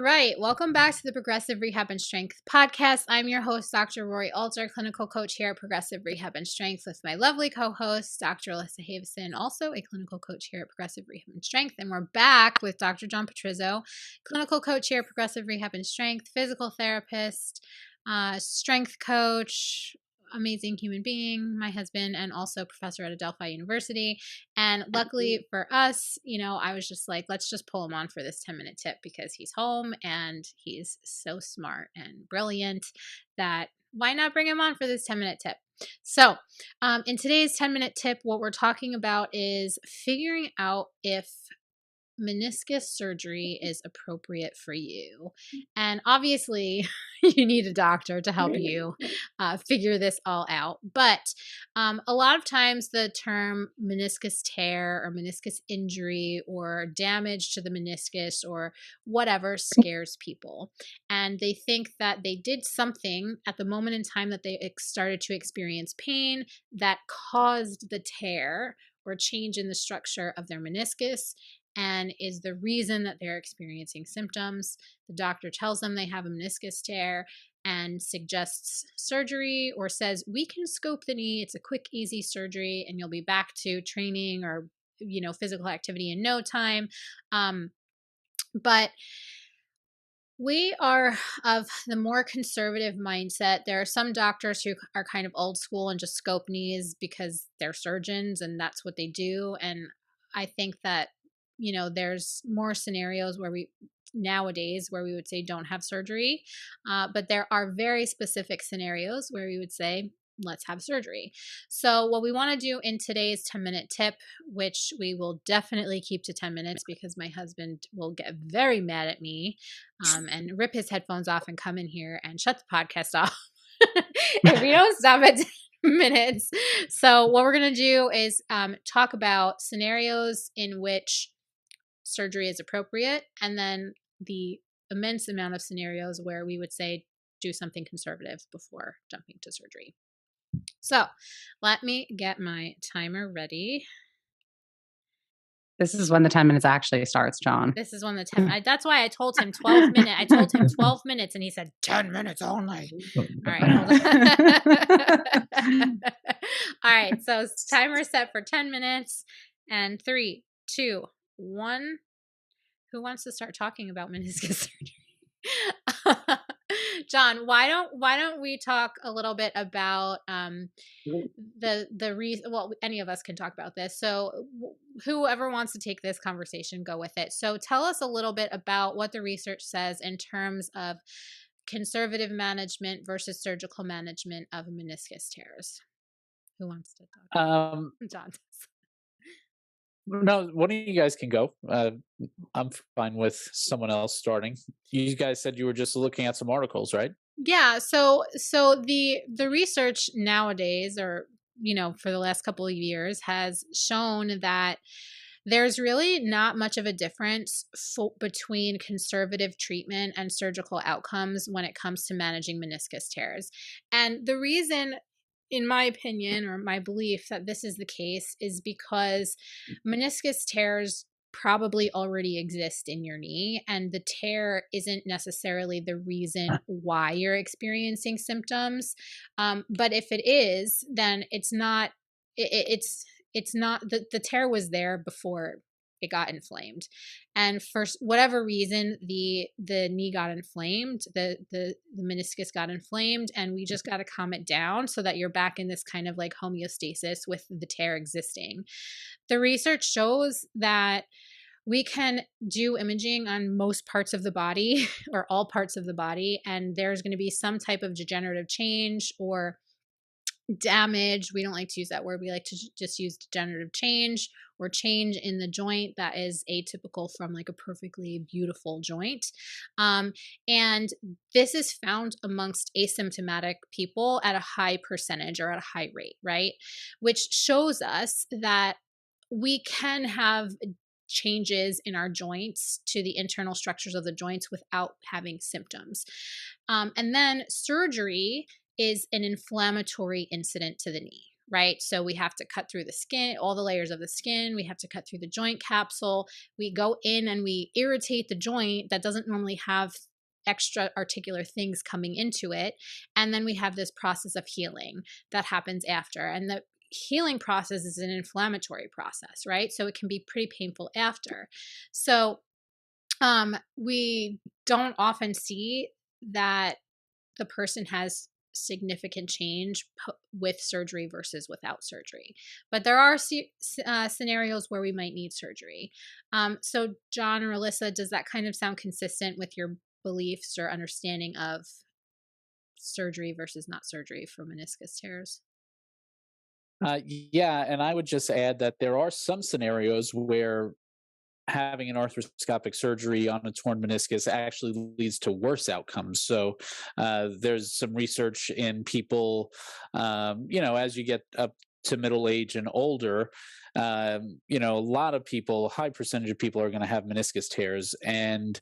Right. Welcome back to the Progressive Rehab and Strength podcast. I'm your host, Dr. Rory Alter, clinical coach here at Progressive Rehab and Strength, with my lovely co-host, Dr. Alyssa Havison, also a clinical coach here at Progressive Rehab and Strength. And we're back with Dr. John Patrizzo, clinical coach here at Progressive Rehab and Strength, physical therapist, strength coach, amazing human being, my husband, and also professor at Adelphi University. And luckily for us, I was just like, let's just pull him on for this 10-minute tip because he's home and he's so smart and brilliant that why not bring him on for this 10-minute tip? So in today's 10-minute tip, what we're talking about is figuring out if meniscus surgery is appropriate for you. And obviously, you need a doctor to help you figure this all out. But a lot of times the term meniscus tear or meniscus injury or damage to the meniscus or whatever scares people. And they think that they did something at the moment in time that they started to experience pain that caused the tear or change in the structure of their meniscus, and is the reason that they're experiencing symptoms. The doctor tells them they have a meniscus tear and suggests surgery or says, we can scope the knee. It's a quick, easy surgery and you'll be back to training or, physical activity in no time. But we are of the more conservative mindset. There are some doctors who are kind of old school and just scope knees because they're surgeons and that's what they do. And I think that there's more scenarios nowadays where we would say don't have surgery. But there are very specific scenarios where we would say, let's have surgery. So what we want to do in today's 10-minute tip, which we will definitely keep to 10 minutes because my husband will get very mad at me and rip his headphones off and come in here and shut the podcast off if we don't stop at 10 minutes. So what we're going to do is talk about scenarios in which surgery is appropriate, and then the immense amount of scenarios where we would say do something conservative before jumping to surgery. So let me get my timer ready. This is when the 10 minutes actually starts, John. This is when the 10 that's why I told him 12 minutes. I told him 12 minutes and he said 10 minutes only. All right, hold on. All right, so timer set for 10 minutes and 3, 2, 1. Who wants to start talking about meniscus surgery? John, why don't we talk a little bit about the reason? Well, any of us can talk about this. So whoever wants to take this conversation, go with it. So tell us a little bit about what the research says in terms of conservative management versus surgical management of meniscus tears. Who wants to talk? John. No, one of you guys can go. I'm fine with someone else starting. You guys said you were just looking at some articles, right? Yeah. So the research nowadays, or for the last couple of years, has shown that there's really not much of a difference between conservative treatment and surgical outcomes when it comes to managing meniscus tears. And the reason, in my opinion, or my belief that this is the case, is because meniscus tears probably already exist in your knee, and the tear isn't necessarily the reason why you're experiencing symptoms. But if it is, then it's not. It's not the tear was there before it got inflamed, and for whatever reason the knee got inflamed, the meniscus got inflamed, and we just got to calm it down so that you're back in this kind of like homeostasis with the tear existing. The research shows that we can do imaging on most parts of the body or all parts of the body, and there's going to be some type of degenerative change or damage. We don't like to use that word. We like to just use degenerative change or change in the joint that is atypical from like a perfectly beautiful joint. And this is found amongst asymptomatic people at a high percentage or at a high rate, right? Which shows us that we can have changes in our joints to the internal structures of the joints without having symptoms. And then surgery is an inflammatory incident to the knee, right? So we have to cut through the skin, all the layers of the skin. We have to cut through the joint capsule. We go in and we irritate the joint that doesn't normally have extra articular things coming into it. And then we have this process of healing that happens after. And the healing process is an inflammatory process, right? So it can be pretty painful after. So we don't often see that the person has significant change with surgery versus without surgery. But there are scenarios where we might need surgery. So John or Alyssa, does that kind of sound consistent with your beliefs or understanding of surgery versus not surgery for meniscus tears? Yeah, and I would just add that there are some scenarios where having an arthroscopic surgery on a torn meniscus actually leads to worse outcomes. So there's some research in people, as you get up to middle age and older, a lot of people, high percentage of people are going to have meniscus tears. And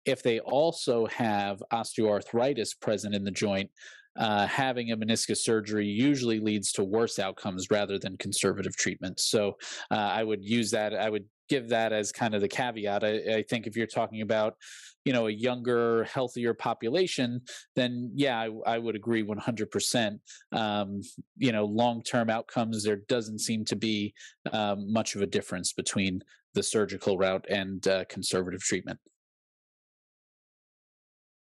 if they also have osteoarthritis present in the joint, having a meniscus surgery usually leads to worse outcomes rather than conservative treatment. So I would use that. I would give that as kind of the caveat. I think if you're talking about, a younger, healthier population, then yeah, I would agree 100%. Long-term outcomes, there doesn't seem to be much of a difference between the surgical route and conservative treatment.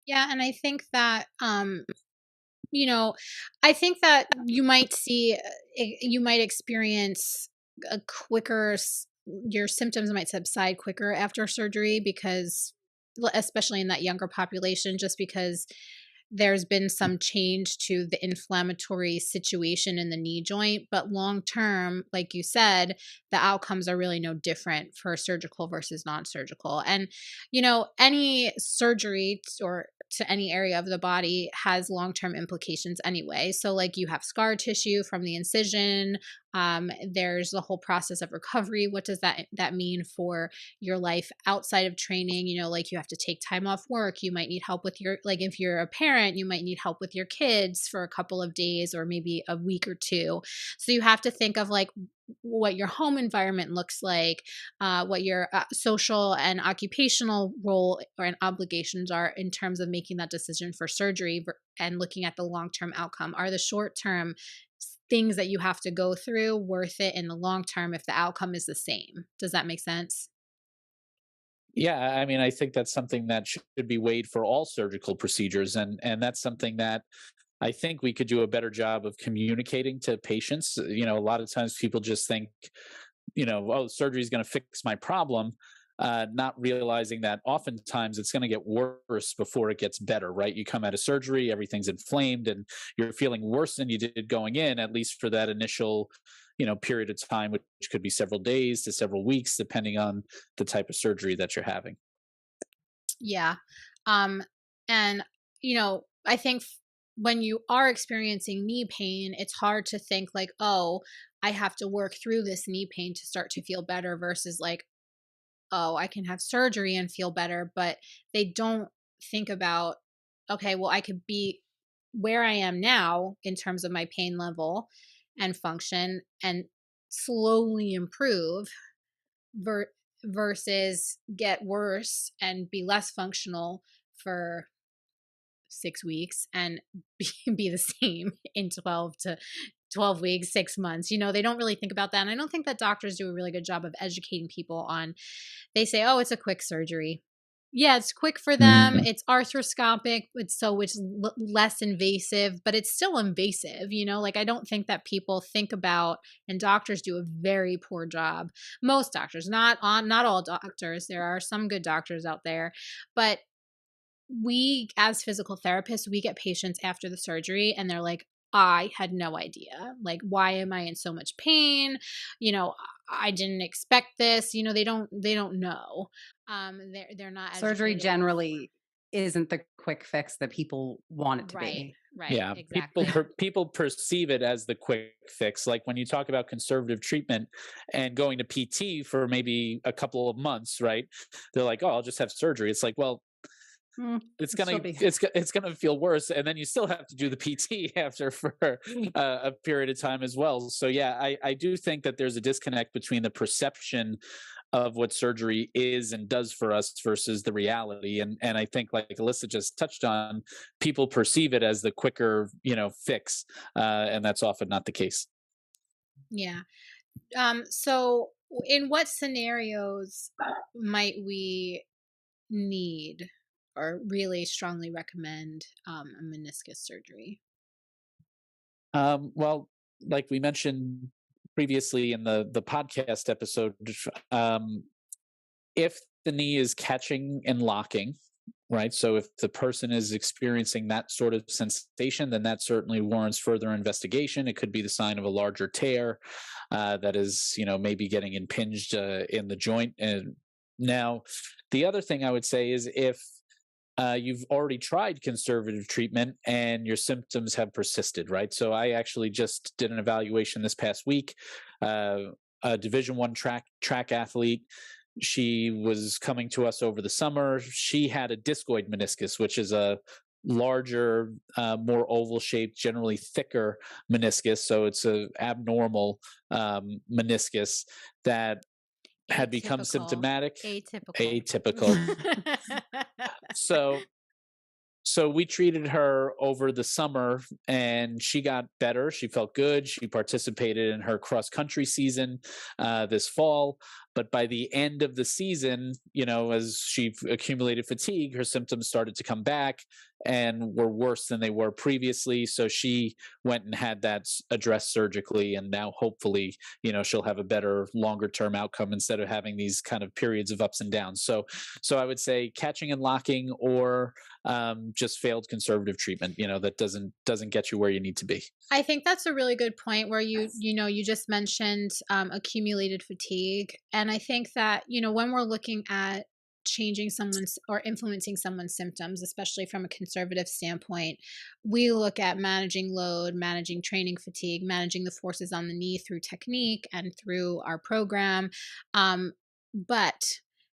Yeah, and I think that I think that you might experience a quicker, your symptoms might subside quicker after surgery because, especially in that younger population, just because there's been some change to the inflammatory situation in the knee joint. But long term, like you said, the outcomes are really no different for surgical versus non-surgical. And, any surgery or to any area of the body has long-term implications anyway. So like you have scar tissue from the incision. There's the whole process of recovery. What does that mean for your life outside of training? Like you have to take time off work. You might need help with if you're a parent, you might need help with your kids for a couple of days or maybe a week or two. So you have to think of like what your home environment looks like, what your social and occupational role and obligations are in terms of making that decision for surgery and looking at the long-term outcome. Are the short-term things that you have to go through worth it in the long term if the outcome is the same? Does that make sense? Yeah, I mean, I think that's something that should be weighed for all surgical procedures, and that's something that I think we could do a better job of communicating to patients. A lot of times people just think, oh, surgery is going to fix my problem, not realizing that oftentimes it's going to get worse before it gets better, right? You come out of surgery, everything's inflamed, and you're feeling worse than you did going in, at least for that initial, period of time, which could be several days to several weeks, depending on the type of surgery that you're having. Yeah. And, I think when you are experiencing knee pain, it's hard to think like, oh, I have to work through this knee pain to start to feel better versus like, oh, I can have surgery and feel better. But they don't think about, okay, well, I could be where I am now in terms of my pain level and function and slowly improve versus get worse and be less functional for 6 weeks and be the same in 12 weeks, 6 months. They don't really think about that. And I don't think that doctors do a really good job of educating people on, they say, oh, it's a quick surgery. Yeah, it's quick for them. It's arthroscopic. It's less invasive, but it's still invasive. Like I don't think that people think about, and doctors do a very poor job. Most doctors, not all doctors. There are some good doctors out there, but we as physical therapists, we get patients after the surgery and they're like, I had no idea. Like, why am I in so much pain? I didn't expect this. They don't know. They're not Surgery educated. generally isn't the quick fix that people want it to be. Right. Yeah, Exactly. people perceive it as the quick fix. Like when you talk about conservative treatment and going to PT for maybe a couple of months, right? They're like, oh, I'll just have surgery. It's like, well, it's gonna feel worse, and then you still have to do the PT after for a period of time as well. So yeah, I do think that there's a disconnect between the perception of what surgery is and does for us versus the reality. And I think, like Alyssa just touched on, people perceive it as the quicker, fix, and that's often not the case. Yeah. So in what scenarios might we need or really strongly recommend a meniscus surgery? Well, like we mentioned previously in the podcast episode, um, if the knee is catching and locking, right? So if the person is experiencing that sort of sensation, then that certainly warrants further investigation. It could be the sign of a larger tear that is, maybe getting impinged in the joint. And now, the other thing I would say is if you've already tried conservative treatment and your symptoms have persisted, right? So I actually just did an evaluation this past week. A Division I track athlete. She was coming to us over the summer. She had a discoid meniscus, which is a larger, more oval shaped, generally thicker meniscus. So it's a abnormal meniscus that had become symptomatic. Atypical. So we treated her over the summer and she got better. She felt good. She participated in her cross country season this fall. But by the end of the season, as she accumulated fatigue, her symptoms started to come back and were worse than they were previously. So she went and had that addressed surgically. And now hopefully, she'll have a better longer term outcome instead of having these kind of periods of ups and downs. So I would say catching and locking or just failed conservative treatment, that doesn't get you where you need to be. I think that's a really good point where you just mentioned accumulated fatigue. And I think that, when we're looking at changing someone's or influencing someone's symptoms, especially from a conservative standpoint, we look at managing load, managing training fatigue, managing the forces on the knee through technique and through our program. And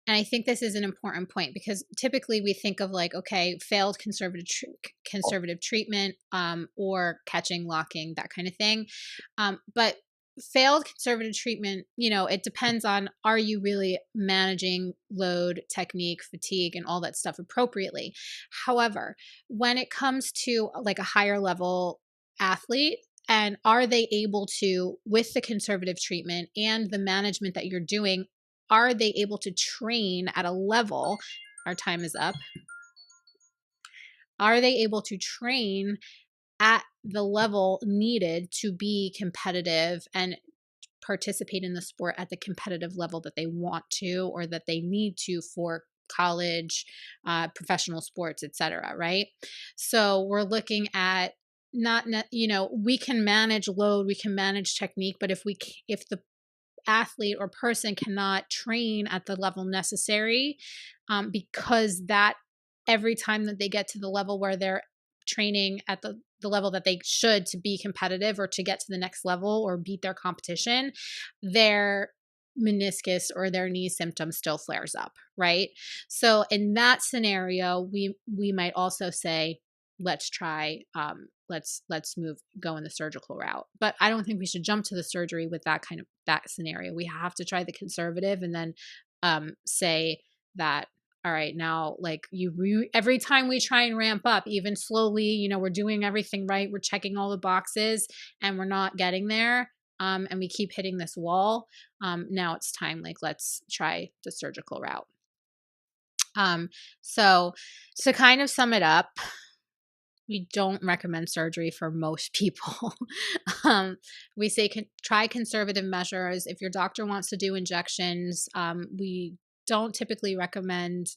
I think this is an important point because typically we think of like, okay, failed conservative treatment or catching, locking, that kind of thing. But failed conservative treatment, it depends on, are you really managing load, technique, fatigue, and all that stuff appropriately? However, when it comes to like a higher level athlete, and are they able to, with the conservative treatment and the management that you're doing, are they able to train at a level? Our time is up. Are they able to train at the level needed to be competitive and participate in the sport at the competitive level that they want to or that they need to for college, professional sports, etc. Right? So we're looking at we can manage load, we can manage technique, but if the athlete or person cannot train at the level necessary, because that every time that they get to the level where they're training at the level that they should to be competitive or to get to the next level or beat their competition, their meniscus or their knee symptom still flares up, right? So in that scenario, we might also say, let's try, let's go in the surgical route. But I don't think we should jump to the surgery with that scenario. We have to try the conservative and then say that, all right, now like every time we try and ramp up, even slowly, we're doing everything right, we're checking all the boxes and we're not getting there. And we keep hitting this wall. Now it's time, like, let's try the surgical route. So to kind of sum it up, we don't recommend surgery for most people. We say try conservative measures. If your doctor wants to do injections, we don't typically recommend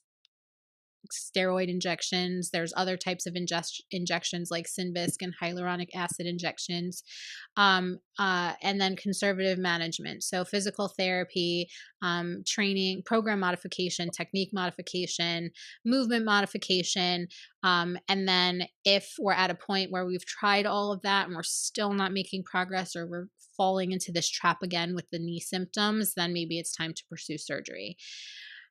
steroid injections. There's other types of injections like Synvisc and hyaluronic acid injections, and then conservative management. So physical therapy, training, program modification, technique modification, movement modification. And then if we're at a point where we've tried all of that and we're still not making progress or we're falling into this trap again with the knee symptoms, then maybe it's time to pursue surgery.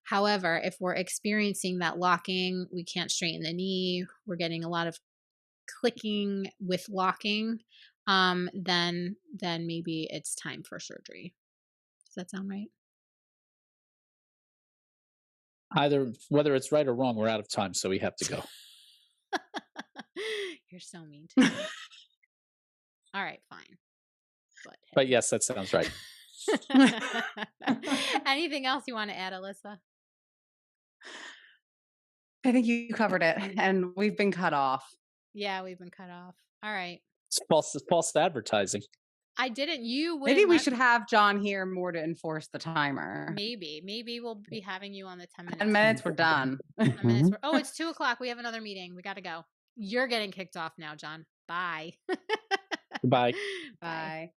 However, if we're experiencing that locking, we can't straighten the knee, we're getting a lot of clicking with locking, then maybe it's time for surgery. Does that sound right? Either whether it's right or wrong, we're out of time, so we have to go. You're so mean to me. All right, fine. But yes, that sounds right. Anything else you want to add, Alyssa? I think you covered it, and we've been cut off. Yeah, we've been cut off. All right. It's false advertising. I didn't. You would. Maybe we should have John here more to enforce the timer. Maybe we'll be having you on the 10 minutes. 10 minutes, we're done. 10 minutes. Oh, it's 2:00. We have another meeting. We got to go. You're getting kicked off now, John. Bye. Goodbye. Bye.